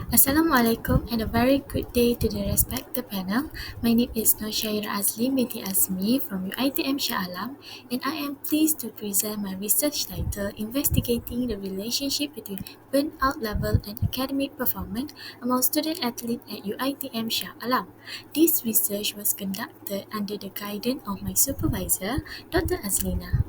Assalamualaikum and a very good day to the respected panel. My name is Noshaira Azli binti Azmi from UiTM Shah and I am pleased to present my research title investigating the relationship between burnout level and academic performance among student athletes at UiTM Shah Alam. This research was conducted under the guidance of my supervisor, Dr. Azlina.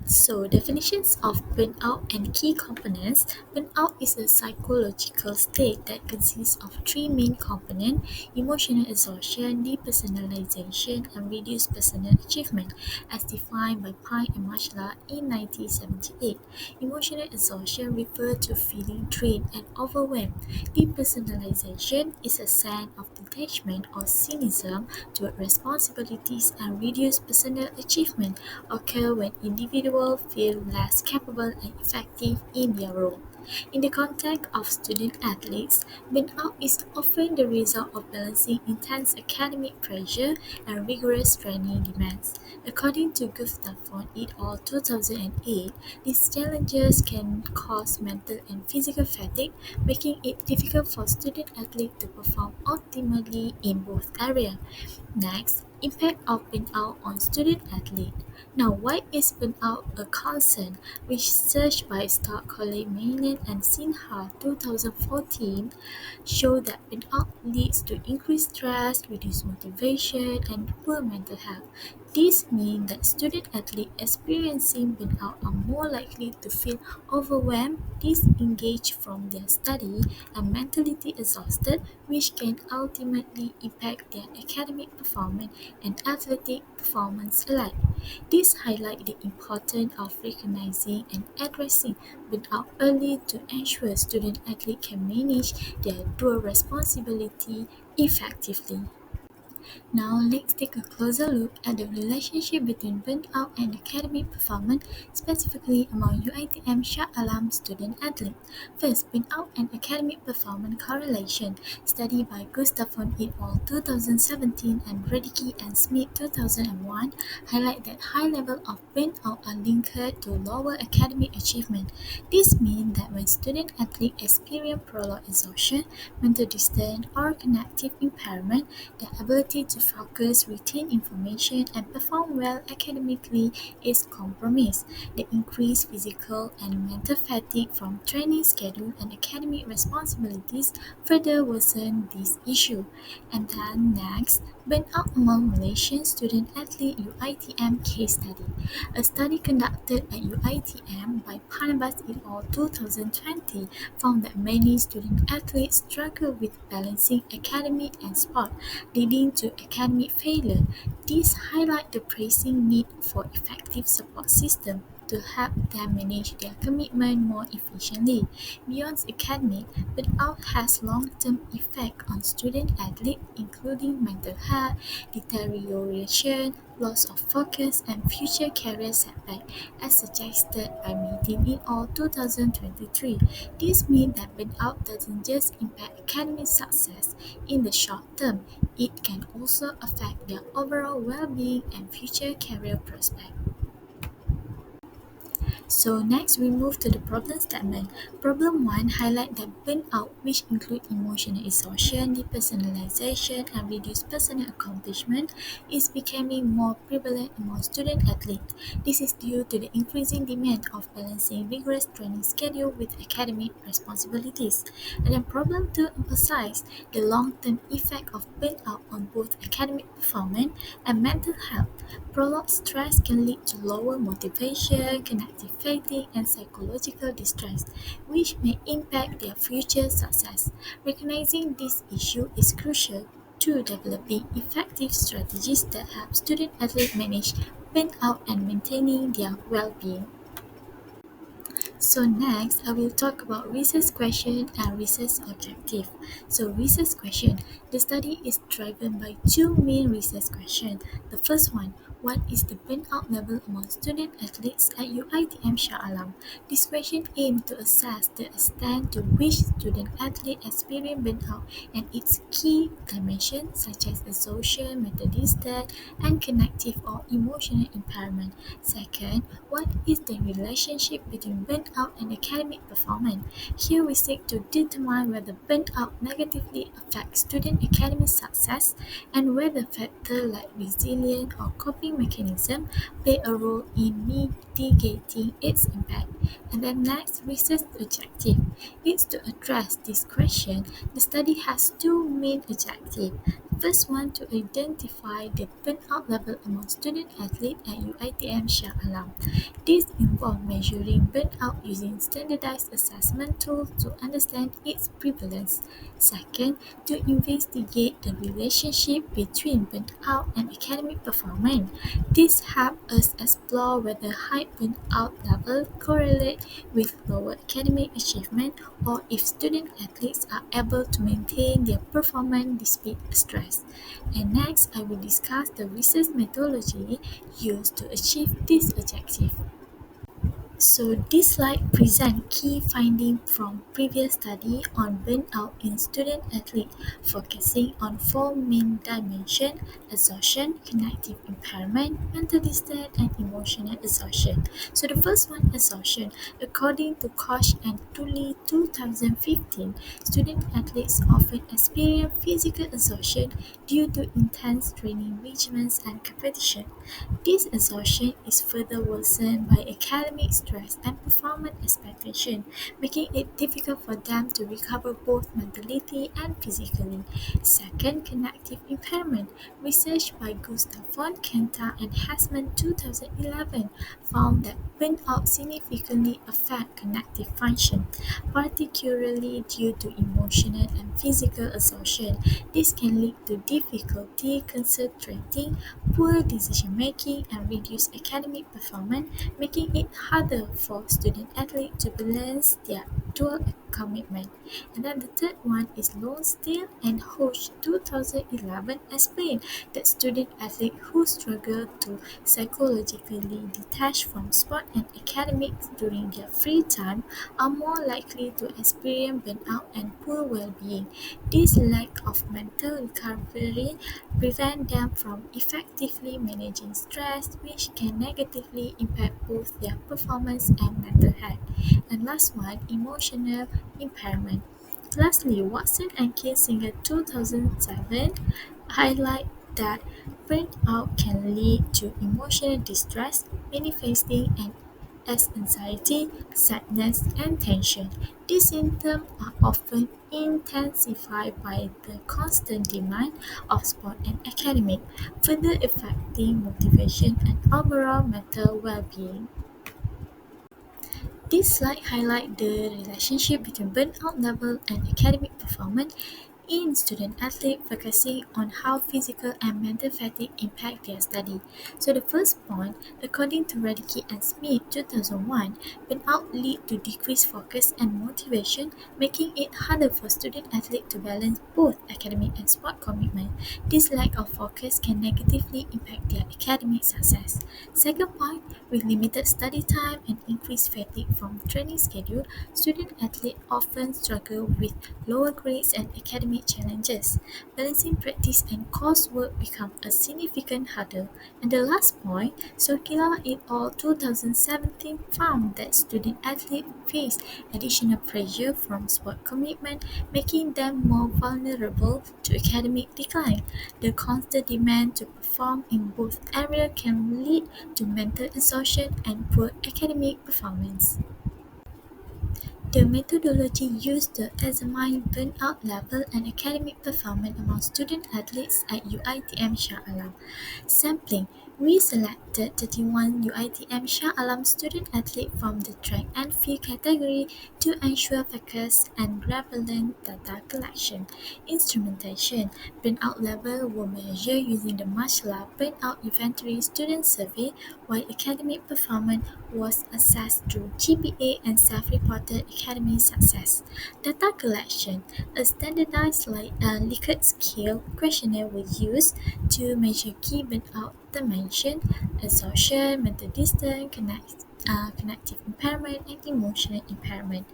So, definitions of burnout and key components. Burnout is a psychological state that consists of three main components: emotional exhaustion, depersonalization, and reduced personal achievement, as defined by Pine and Marshall in 1978. Emotional exhaustion refers to feeling drained and overwhelmed. Depersonalization is a sense of detachment or cynicism toward responsibilities, and reduced personal achievement occur when individuals feel less capable and effective in their role. In the context of student athletes, burnout is often the result of balancing intense academic pressure and rigorous training demands. According to Gustafsson et al. 2008, these challenges can cause mental and physical fatigue, making it difficult for student athletes to perform optimally in both areas. Next, impact of burnout on student athlete. Now, why is burnout a concern? Research by Stark, Colley, Mayland, and Sinha 2014 show that burnout leads to increased stress, reduced motivation, and poor mental health. This means that student athletes experiencing burnout are more likely to feel overwhelmed, disengaged from their study, and mentally exhausted, which can ultimately impact their academic performance and athletic performance alike. This highlights the importance of recognizing and addressing burnout early to ensure student athletes can manage their dual responsibility effectively. Now let's take a closer look at the relationship between burnout and academic performance, specifically among UiTM Shah Alam student athletes. First, burnout and academic performance correlation, study by Gustafsson et al. 2017 and Radicki and Smith 2001, highlight that high levels of burnout are linked to lower academic achievement. This means that when student athletes experience prolonged exhaustion, mental distance, or cognitive impairment, their ability to focus, retain information, and perform well academically is compromised. The increased physical and mental fatigue from training schedule and academic responsibilities further worsen this issue. And then next, burnout among Malaysian student athlete UiTM case study. A study conducted at UiTM by Panabas et al. 2020 found that many student athletes struggle with balancing academic and sport, leading to academic failure. This highlights the pressing need for effective support system to help them manage their commitment more efficiently. Beyond academic, burnout has long-term effects on student athletes, including mental health, deterioration, loss of focus, and future career setback, as suggested by Meeting in all 2023. This means that burnout doesn't just impact academic success in the short term, it can also affect their overall well-being and future career prospects. So next we move to the problem statement. Problem 1 highlight that burnout, which include emotional exhaustion, depersonalization, and reduced personal accomplishment, is becoming more prevalent among student athletes. This is due to the increasing demand of balancing rigorous training schedule with academic responsibilities. And then problem 2 emphasizes the long-term effect of burnout on both academic performance and mental health. Prolonged stress can lead to lower motivation, cognitive fatigue, and psychological distress, which may impact their future success. Recognizing this issue is crucial to developing effective strategies that help student athletes manage burnout and maintaining their well-being. So next, I will talk about research question and research objective. So research question. The study is driven by two main research questions. The first one, What is the burnout level among student athletes at UiTM Shah Alam? This question aims to assess the extent to which student athletes experience burnout and its key dimensions such as exhaustion, mental distress, and cognitive or emotional impairment. Second, what is the relationship between burnout and academic performance? Here we seek to determine whether burnout negatively affects student academic success and whether factors like resilience or coping mechanism play a role in mitigating its impact. And then next, research objective is to address this question. The study has two main objectives. First one, to identify the burnout level among student athletes at UiTM Shah Alam. This involves measuring burnout using standardized assessment tools to understand its prevalence. Second, to investigate the relationship between burnout and academic performance. This helps us explore whether high burnout level correlate with lower academic achievement or if student athletes are able to maintain their performance despite stress. And next, I will discuss the research methodology used to achieve this objective. So this slide presents key findings from previous study on burnout in student athletes, focusing on four main dimensions: exhaustion, cognitive impairment, mental distress, and emotional exhaustion. So the first one, exhaustion. According to Koch and Tully 2015, student athletes often experience physical exhaustion due to intense training regimens and competition. This exhaustion is further worsened by academic stress and performance expectation, making it difficult for them to recover both mentally and physically. Second, cognitive impairment. Research by Gustav von Kenta and Hasman 2011 found that burnout significantly affects cognitive function, particularly due to emotional and physical exhaustion. This can lead to difficulty concentrating, poor decision-making, and reduced academic performance, making it harder for student athletes to balance their dual commitment. And then the third one is Lonsdale and Hodge 2011 explained that student athletes who struggle to psychologically detach from sport and academics during their free time are more likely to experience burnout and poor well-being. This lack of mental recovery prevent them from effectively managing stress, which can negatively impact both their performance and mental health. And last one, emotional impairment. Lastly, Watson and Kinsinger 2007 highlight that burnout can lead to emotional distress, manifesting as anxiety, sadness, and tension. These symptoms are often intensified by the constant demand of sport and academic, further affecting motivation and overall mental well-being. This slide highlights the relationship between burnout level and academic performance in student athletes, focusing on how physical and mental fatigue impact their study. So the first point, according to Radicki and Smith 2001, burnout lead to decreased focus and motivation, making it harder for student athletes to balance both academic and sport commitment. This lack of focus can negatively impact their academic success. Second point, with limited study time and increased fatigue from training schedule, student athletes often struggle with lower grades and academic challenges. Balancing practice and coursework become a significant hurdle. And the last point, Sokila et al. 2017 found that student athletes face additional pressure from sport commitment, making them more vulnerable to academic decline. The constant demand to perform in both areas can lead to mental exhaustion and poor academic performance. The methodology used to examine burnout level and academic performance among student athletes at UiTM Shah Alam. Sampling. We selected 31 UiTM Shah Alam student athletes from the track and field category to ensure focus and relevant data collection. Instrumentation. Burnout level were measured using the Marshall Burnout Inventory Student Survey, while academic performance was assessed through GPA and self-reported academic success. Data collection. A standardized Likert scale questionnaire was used to measure key burnout dimensions: exhaustion, mental distance, cognitive impairment, and emotional impairment.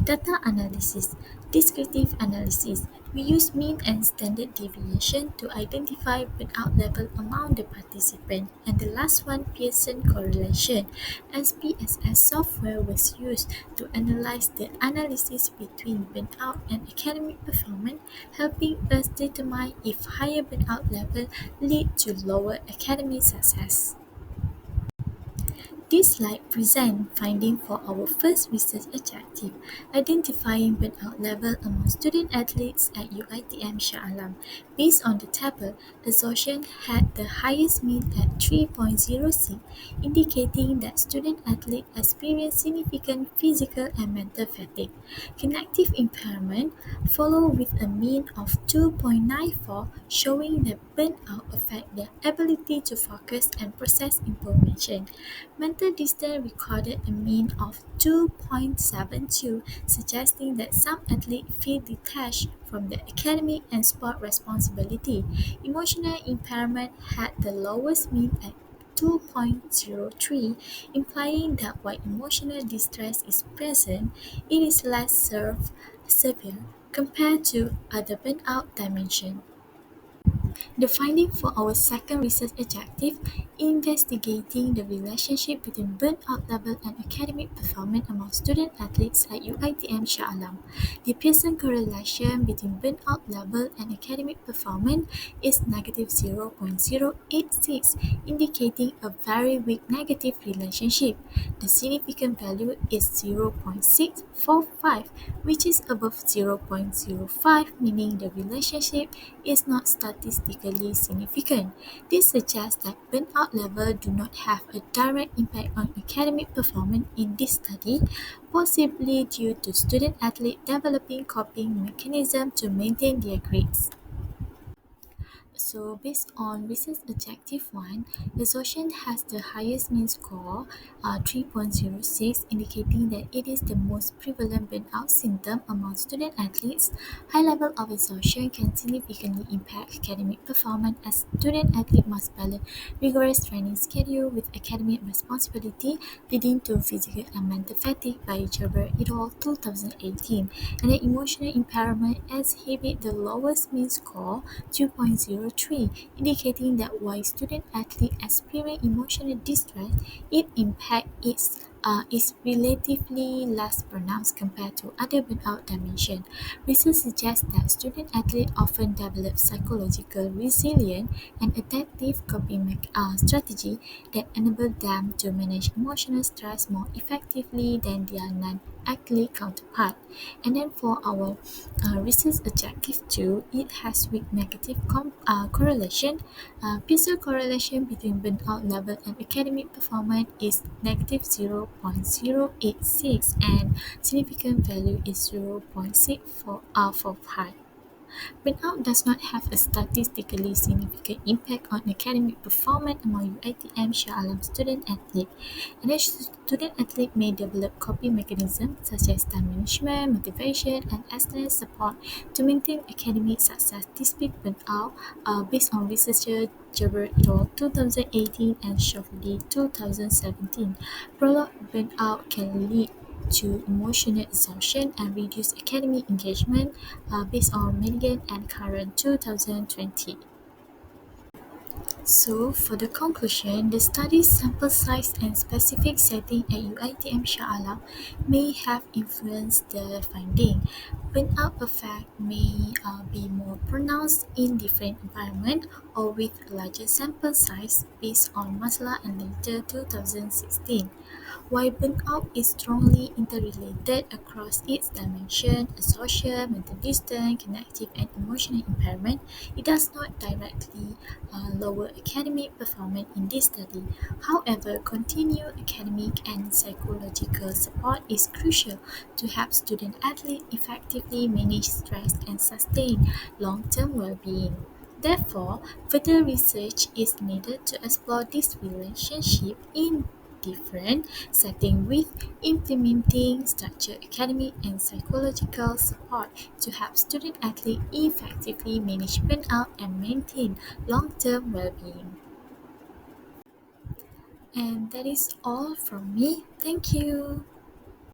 Data analysis, descriptive analysis. We use mean and standard deviation to identify burnout level among the participants. And the last one, Pearson correlation. SPSS software was used to analyze the analysis between burnout and academic performance, helping us determine if higher burnout level lead to lower academic success. This slide presents findings for our first research objective, identifying burnout level among student athletes at UiTM Shah. Based on the table, exhaustion had the highest mean at 3.06, indicating that student athletes experienced significant physical and mental fatigue. Cognitive impairment followed with a mean of 2.94, showing that burnout affects their ability to focus and process information. Mental distance recorded a mean of 2.72, suggesting that some athletes feel detached from their academic and sport responsibility. Emotional impairment had the lowest mean at 2.03, implying that while emotional distress is present, it is less severe compared to other burnout dimensions. The finding for our second research objective, investigating the relationship between burnout level and academic performance among student athletes at UiTM Shah Alam. The Pearson correlation between burnout level and academic performance is negative 0.086, indicating a very weak negative relationship. The significant value is 0.645, which is above 0.05, meaning the relationship is not statistically significant. This suggests that burnout levels do not have a direct impact on academic performance in this study, possibly due to student athletes developing coping mechanisms to maintain their grades. So based on research objective 1, exhaustion has the highest mean score, 3.06, indicating that it is the most prevalent burnout symptom among student athletes. High level of exhaustion can significantly impact academic performance as student athletes must balance rigorous training schedule with academic responsibility, leading to physical and mental fatigue by Jabber et al. 2018. And the emotional impairment exhibit the lowest mean score, 2.03, indicating that while student athletes experience emotional distress, its impact is relatively less pronounced compared to other burnout dimensions. Research suggests that student athletes often develop psychological resilience and adaptive coping strategy that enable them to manage emotional stress more effectively than their non-athlete counterpart. And then for our research objective 2, it has weak negative correlation. Peer correlation between burnout level and academic performance is negative 0.086 and significant value is 0.645. Burnout does not have a statistically significant impact on academic performance among UiTM Shah Alam student athletes. And a student athlete may develop coping mechanisms such as time management, motivation, and external support to maintain academic success despite burnout, based on researcher Jabber et al. 2018 and Shofdi 2017. Prolonged burnout can lead to emotional exhaustion and reduced academic engagement, based on Milligan and Curran 2020. So, for the conclusion, the study's sample size and specific setting at UiTM Shah Alam may have influenced the finding. Burnout effect may be more pronounced in different environments or with larger sample size based on Maslow and later 2016. While burnout is strongly interrelated across its dimensions, social, mental distance, cognitive, and emotional impairment, it does not directly lower academic performance in this study. However, continued academic and psychological support is crucial to help student athletes effectively manage stress and sustain long-term well-being. Therefore, further research is needed to explore this relationship in different settings with implementing structured academic and psychological support to help student athletes effectively manage burnout and maintain long-term well-being. And that is all from me. Thank you.